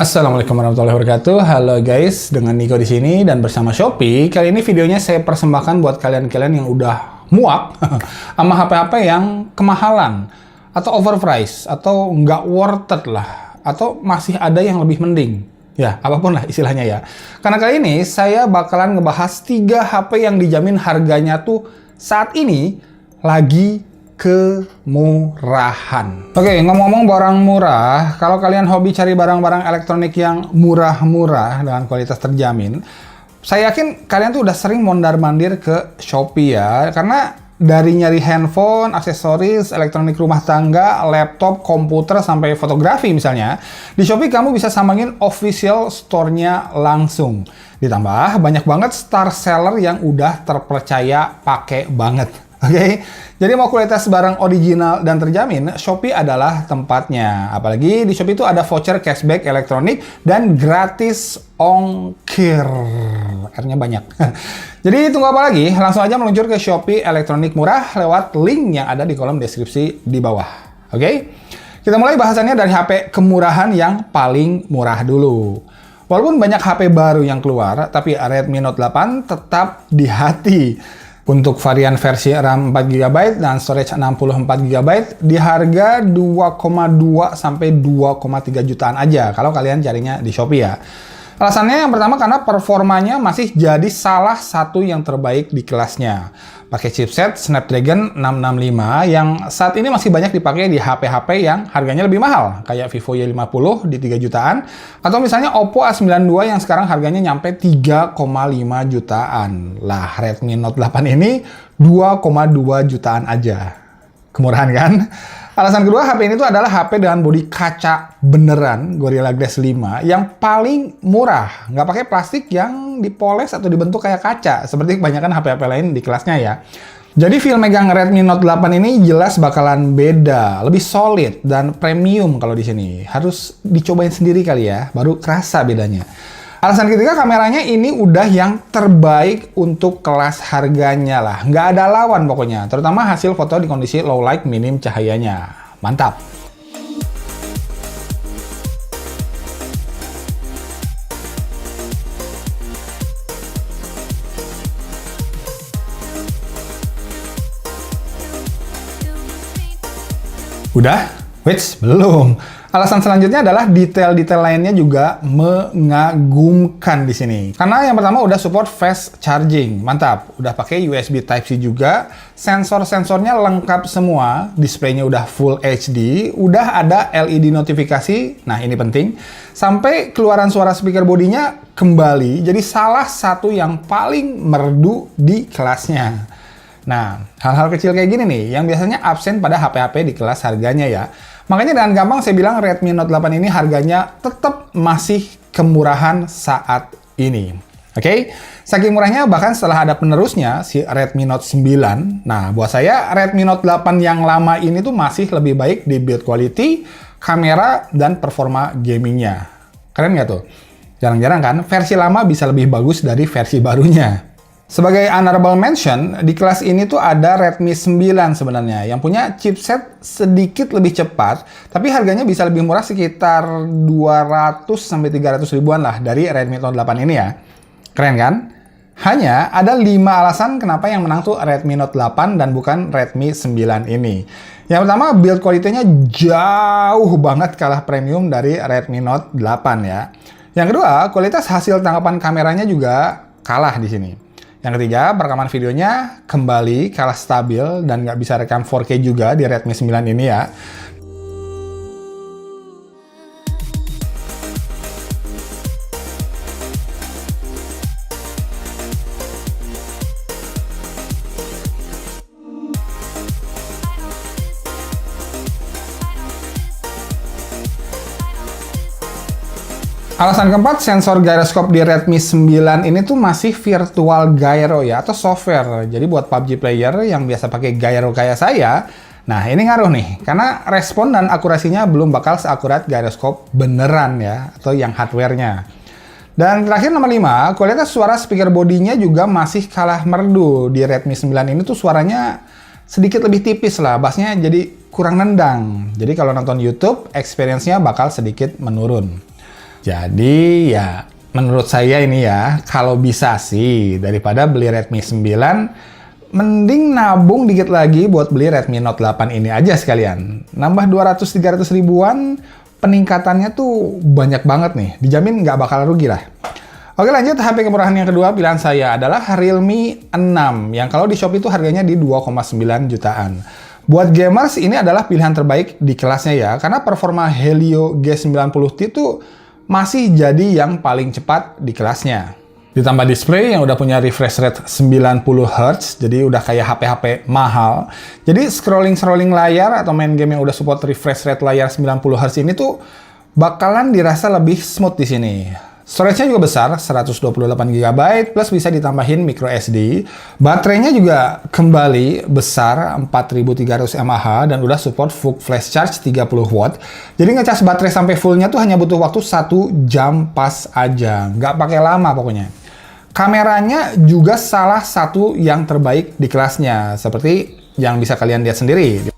Assalamualaikum warahmatullahi wabarakatuh. Halo guys, dengan Niko di sini dan bersama Shopee. Kali ini videonya saya persembahkan buat kalian-kalian yang udah muak sama HP-HP yang kemahalan atau overpriced atau nggak worth it lah, atau masih ada yang lebih mending. Ya, apapun lah istilahnya ya. Karena kali ini saya bakalan ngebahas 3 HP yang dijamin harganya tuh saat ini lagi kemurahan. Oke, ngomong-ngomong barang murah, kalau kalian hobi cari barang-barang elektronik yang murah-murah dengan kualitas terjamin, saya yakin kalian tuh udah sering mondar-mandir ke Shopee ya, karena dari nyari handphone, aksesoris, elektronik rumah tangga, laptop, komputer, sampai fotografi misalnya, di Shopee kamu bisa sambangin official store-nya langsung. Ditambah banyak banget star seller yang udah terpercaya pakai banget. Oke, jadi mau kualitas barang original dan terjamin, Shopee adalah tempatnya. Apalagi di Shopee itu ada voucher cashback elektronik dan gratis ongkir. R-nya banyak. Jadi tunggu apa lagi? Langsung aja meluncur ke Shopee elektronik murah lewat link yang ada di kolom deskripsi di bawah. Oke, kita mulai bahasannya dari HP kemurahan yang paling murah dulu. Walaupun banyak HP baru yang keluar, tapi Redmi Note 8 tetap di hati. Untuk varian versi RAM 4GB dan storage 64GB di harga 2,2 sampai 2,3 jutaan aja kalau kalian carinya di Shopee ya. Alasannya yang pertama karena performanya masih jadi salah satu yang terbaik di kelasnya. Pakai chipset Snapdragon 665 yang saat ini masih banyak dipakai di HP-HP yang harganya lebih mahal, kayak Vivo Y50 di 3 jutaan, atau misalnya Oppo A92 yang sekarang harganya nyampe 3,5 jutaan. Lah, Redmi Note 8 ini 2,2 jutaan aja. Kemurahan kan? Alasan kedua, HP ini tuh adalah HP dengan bodi kaca beneran Gorilla Glass 5 yang paling murah. Nggak pakai plastik yang dipoles atau dibentuk kayak kaca, seperti kebanyakan HP-HP lain di kelasnya ya. Jadi feel megang Redmi Note 8 ini jelas bakalan beda, lebih solid dan premium kalau di sini. Harus dicobain sendiri kali ya, baru kerasa bedanya. Alasan ketiga, kameranya ini udah yang terbaik untuk kelas harganya lah. Nggak ada lawan pokoknya, terutama hasil foto di kondisi low light minim cahayanya. Mantap! Udah? Wait, belum. Alasan selanjutnya adalah detail-detail lainnya juga mengagumkan di sini. Karena yang pertama udah support fast charging, mantap. Udah pakai USB Type-C juga, sensor-sensornya lengkap semua, displaynya udah Full HD, udah ada LED notifikasi, nah ini penting, sampai keluaran suara speaker bodinya kembali, jadi salah satu yang paling merdu di kelasnya. Nah, hal-hal kecil kayak gini nih, yang biasanya absen pada HP-HP di kelas harganya ya. Makanya dengan gampang saya bilang Redmi Note 8 ini harganya tetap masih kemurahan saat ini. Oke, saking murahnya bahkan setelah ada penerusnya, si Redmi Note 9. Nah, buat saya Redmi Note 8 yang lama ini tuh masih lebih baik di build quality, kamera, dan performa gamingnya. Keren nggak tuh? Jarang-jarang kan versi lama bisa lebih bagus dari versi barunya. Sebagai honorable mention, di kelas ini tuh ada Redmi 9 sebenarnya, yang punya chipset sedikit lebih cepat, tapi harganya bisa lebih murah sekitar 200 sampai 300 ribuan lah dari Redmi Note 8 ini ya. Keren kan? Hanya ada 5 alasan kenapa yang menang tuh Redmi Note 8 dan bukan Redmi 9 ini. Yang pertama, build quality-nya jauh banget kalah premium dari Redmi Note 8 ya. Yang kedua, kualitas hasil tangkapan kameranya juga kalah di sini. Yang ketiga, perekaman videonya kembali kalah stabil dan nggak bisa rekam 4K juga di Redmi 9 ini ya. Alasan keempat, sensor gyroscope di Redmi 9 ini tuh masih virtual gyro ya, atau software. Jadi buat PUBG player yang biasa pakai gyro kayak saya, nah ini ngaruh nih, karena respon dan akurasinya belum bakal seakurat gyroscope beneran ya, atau yang hardware-nya. Dan terakhir nomor 5, kualitas suara speaker bodinya juga masih kalah merdu. Di Redmi 9 ini tuh suaranya sedikit lebih tipis lah, bassnya jadi kurang nendang. Jadi kalau nonton YouTube, experience-nya bakal sedikit menurun. Jadi ya menurut saya ini ya, kalau bisa sih daripada beli Redmi 9, mending nabung dikit lagi buat beli Redmi Note 8 ini aja sekalian. Nambah 200-300 ribuan, peningkatannya tuh banyak banget nih. Dijamin nggak bakal rugi lah. Oke, lanjut HP kemurahan yang kedua pilihan saya adalah Realme 6 yang kalau di Shopee itu harganya di 2,9 jutaan. Buat gamers ini adalah pilihan terbaik di kelasnya ya, karena performa Helio G90T itu masih jadi yang paling cepat di kelasnya. Ditambah display yang udah punya refresh rate 90 Hz, jadi udah kayak HP-HP mahal. Jadi scrolling layar atau main game yang udah support refresh rate layar 90 Hz ini tuh bakalan dirasa lebih smooth di sini. Storage-nya juga besar, 128 GB, plus bisa ditambahin micro SD. Baterainya juga kembali besar, 4300 mAh, dan udah support full flash charge 30 watt. Jadi ngecas baterai sampai fullnya tuh hanya butuh waktu 1 jam pas aja. Nggak pakai lama pokoknya. Kameranya juga salah satu yang terbaik di kelasnya, seperti yang bisa kalian lihat sendiri.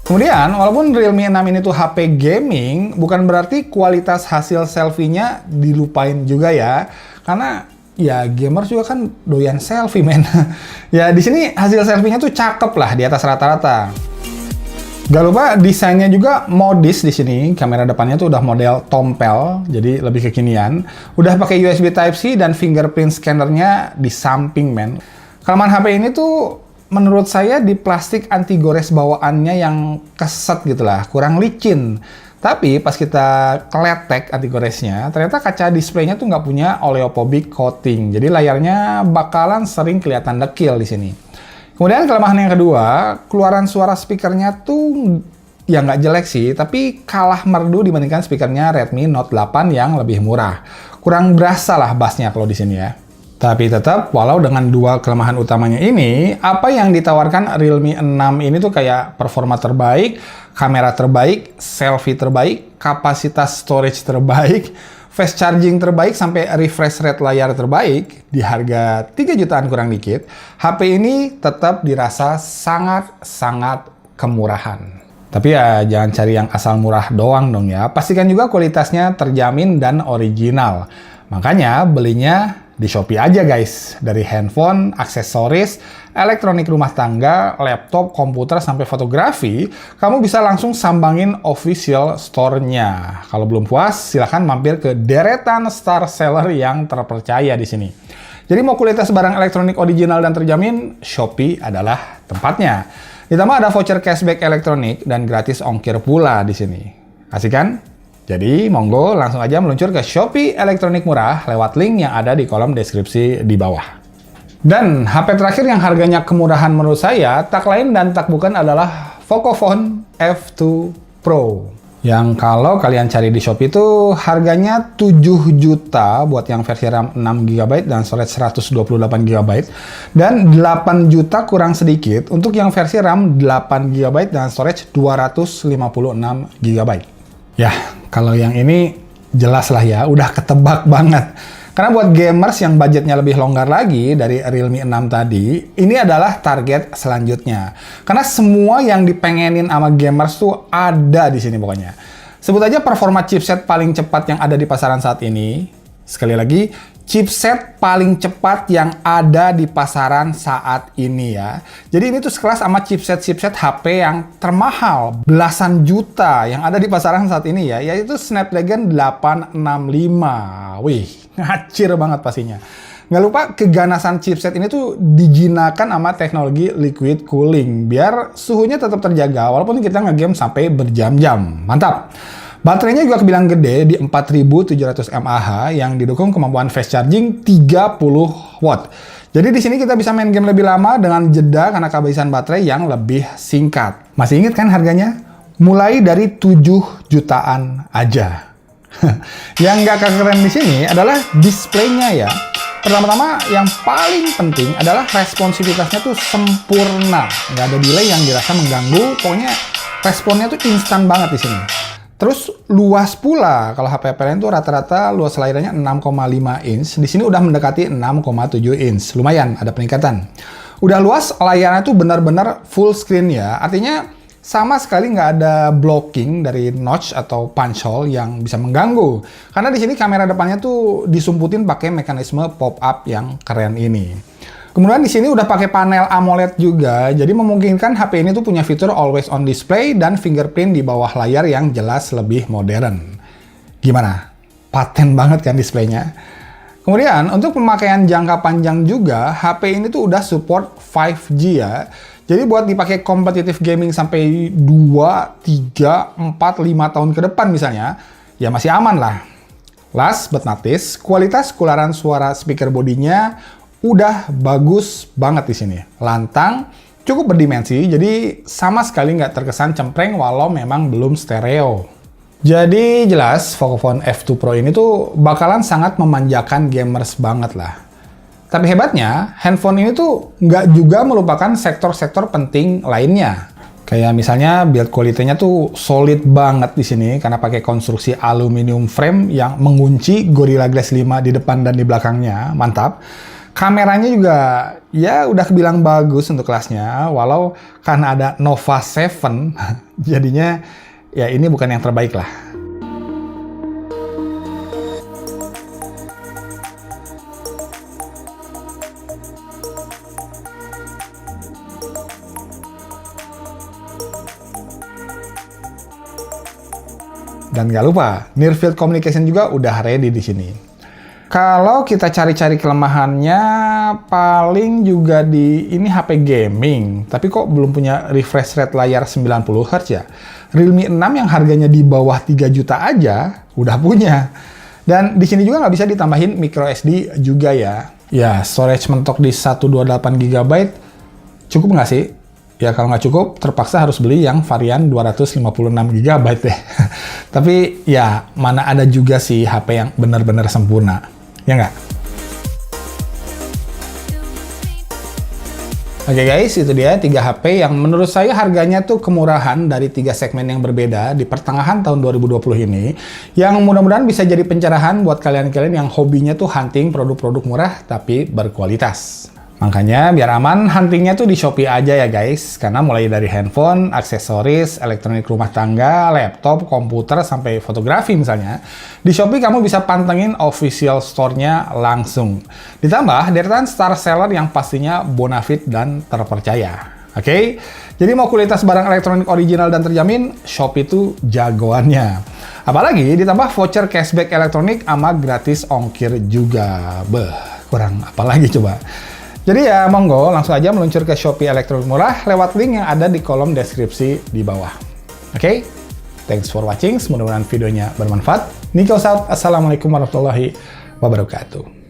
Kemudian, walaupun Realme 6 ini tuh HP gaming, bukan berarti kualitas hasil selfie-nya dilupain juga ya. Karena ya gamers juga kan doyan selfie, men. Ya di sini hasil selfie-nya tuh cakep lah, di atas rata-rata. Gak lupa desainnya juga modis di sini. Kamera depannya tuh udah model tompel, jadi lebih kekinian. Udah pakai USB Type-C dan fingerprint scannernya di samping, men. Kelemahan HP ini tuh menurut saya di plastik anti gores bawaannya yang keset gitu lah, kurang licin. Tapi pas kita kletek anti goresnya, ternyata kaca displaynya tuh nggak punya oleophobic coating. Jadi layarnya bakalan sering kelihatan dekil di sini. Kemudian kelemahan yang kedua, keluaran suara speakernya tuh ya nggak jelek sih, tapi kalah merdu dibandingkan speakernya Redmi Note 8 yang lebih murah. Kurang berasa lah bassnya kalau di sini ya. Tapi tetap, walau dengan dua kelemahan utamanya ini, apa yang ditawarkan Realme 6 ini tuh kayak performa terbaik, kamera terbaik, selfie terbaik, kapasitas storage terbaik, fast charging terbaik, sampai refresh rate layar terbaik, di harga 3 jutaan kurang dikit, HP ini tetap dirasa sangat-sangat kemurahan. Tapi ya jangan cari yang asal murah doang dong ya, pastikan juga kualitasnya terjamin dan original. Makanya belinya di Shopee aja guys, dari handphone, aksesoris, elektronik rumah tangga, laptop, komputer, sampai fotografi, kamu bisa langsung sambangin official store-nya. Kalau belum puas, silahkan mampir ke deretan star seller yang terpercaya di sini. Jadi mau kualitas barang elektronik original dan terjamin, Shopee adalah tempatnya. Ditambah ada voucher cashback elektronik dan gratis ongkir pula di sini. Asik kan? Jadi, monggo langsung aja meluncur ke Shopee elektronik murah lewat link yang ada di kolom deskripsi di bawah. Dan HP terakhir yang harganya kemurahan menurut saya, tak lain dan tak bukan adalah Pocophone F2 Pro. Yang kalau kalian cari di Shopee itu harganya 7 juta buat yang versi RAM 6GB dan storage 128GB. Dan 8 juta kurang sedikit untuk yang versi RAM 8GB dan storage 256GB. Ya, kalau yang ini jelas lah ya, udah ketebak banget. Karena buat gamers yang budgetnya lebih longgar lagi dari Realme 6 tadi, ini adalah target selanjutnya. Karena semua yang dipengenin sama gamers tuh ada di sini pokoknya. Sebut aja performa chipset paling cepat yang ada di pasaran saat ini. Sekali lagi, chipset paling cepat yang ada di pasaran saat ini ya. Jadi ini tuh sekelas sama chipset HP yang termahal, belasan juta yang ada di pasaran saat ini ya, yaitu Snapdragon 865. Wih, ngacir banget pastinya. Nggak lupa keganasan chipset ini tuh dijinakan sama teknologi liquid cooling, biar suhunya tetap terjaga walaupun kita ngegame sampai berjam-jam. Mantap! Baterainya juga kebilang gede di 4700 mAh yang didukung kemampuan fast charging 30 watt. Jadi di sini kita bisa main game lebih lama dengan jeda karena kehabisan baterai yang lebih singkat. Masih ingat kan harganya? Mulai dari 7 jutaan aja. Yang nggak keren di sini adalah displaynya ya. Pertama-tama yang paling penting adalah responsivitasnya tuh sempurna. Nggak ada delay yang dirasa mengganggu, pokoknya Responnya tuh instan banget di sini. Terus luas pula, kalau HP lain tuh rata-rata luas layarnya 6,5 inch, di sini udah mendekati 6,7 inch, lumayan ada peningkatan. Udah luas, layarnya tuh benar-benar full screen ya, artinya sama sekali nggak ada blocking dari notch atau punch hole yang bisa mengganggu. Karena di sini kamera depannya tuh disumputin pakai mekanisme pop-up yang keren ini. Kemudian di sini udah pakai panel AMOLED juga, jadi memungkinkan HP ini tuh punya fitur always on display dan fingerprint di bawah layar yang jelas lebih modern. Gimana? Paten banget kan displaynya? Kemudian untuk pemakaian jangka panjang juga, HP ini tuh udah support 5G ya. Jadi buat dipakai kompetitif gaming sampai 2, 3, 4, 5 tahun ke depan misalnya, ya masih aman lah. Last but not least, kualitas kularan suara speaker bodinya udah bagus banget di sini. Lantang, cukup berdimensi, jadi sama sekali nggak terkesan cempreng walau memang belum stereo. Jadi jelas, Pocophone F2 Pro ini tuh bakalan sangat memanjakan gamers banget lah. Tapi hebatnya, handphone ini tuh nggak juga melupakan sektor-sektor penting lainnya. Kayak misalnya build quality-nya tuh solid banget di sini karena pakai konstruksi aluminium frame yang mengunci Gorilla Glass 5 di depan dan di belakangnya. Mantap. Kameranya juga ya udah kebilang bagus untuk kelasnya, walau karena ada Nova 7 jadinya ya ini bukan yang terbaik lah. Dan gak lupa, Near Field Communication juga udah ready di sini. Kalau kita cari-cari kelemahannya, paling juga di ini HP gaming, tapi kok belum punya refresh rate layar 90 Hz ya? Realme 6 yang harganya di bawah 3 juta aja, udah punya. Dan di sini juga nggak bisa ditambahin micro SD juga ya. Ya, storage mentok di 128 GB, cukup nggak sih? Ya kalau nggak cukup, terpaksa harus beli yang varian 256 GB deh. Tapi ya, mana ada juga sih HP yang benar-benar sempurna. Ya nggak? Oke guys, itu dia 3 HP yang menurut saya harganya tuh kemurahan dari 3 segmen yang berbeda di pertengahan tahun 2020 ini, yang mudah-mudahan bisa jadi pencerahan buat kalian-kalian yang hobinya tuh hunting produk-produk murah tapi berkualitas. Makanya biar aman, huntingnya tuh di Shopee aja ya guys, karena mulai dari handphone, aksesoris, elektronik rumah tangga, laptop, komputer, sampai fotografi misalnya, di Shopee kamu bisa pantengin official store-nya langsung. Ditambah deretan star seller yang pastinya bonafit dan terpercaya. Oke? Jadi mau kualitas barang elektronik original dan terjamin, Shopee itu jagoannya. Apalagi ditambah voucher cashback elektronik sama gratis ongkir juga. Beh, kurang apalagi coba. Jadi ya monggo langsung aja meluncur ke Shopee elektronik murah lewat link yang ada di kolom deskripsi di bawah. Oke? Thanks for watching, mudah-mudahan videonya bermanfaat. Nico out. Assalamualaikum warahmatullahi wabarakatuh.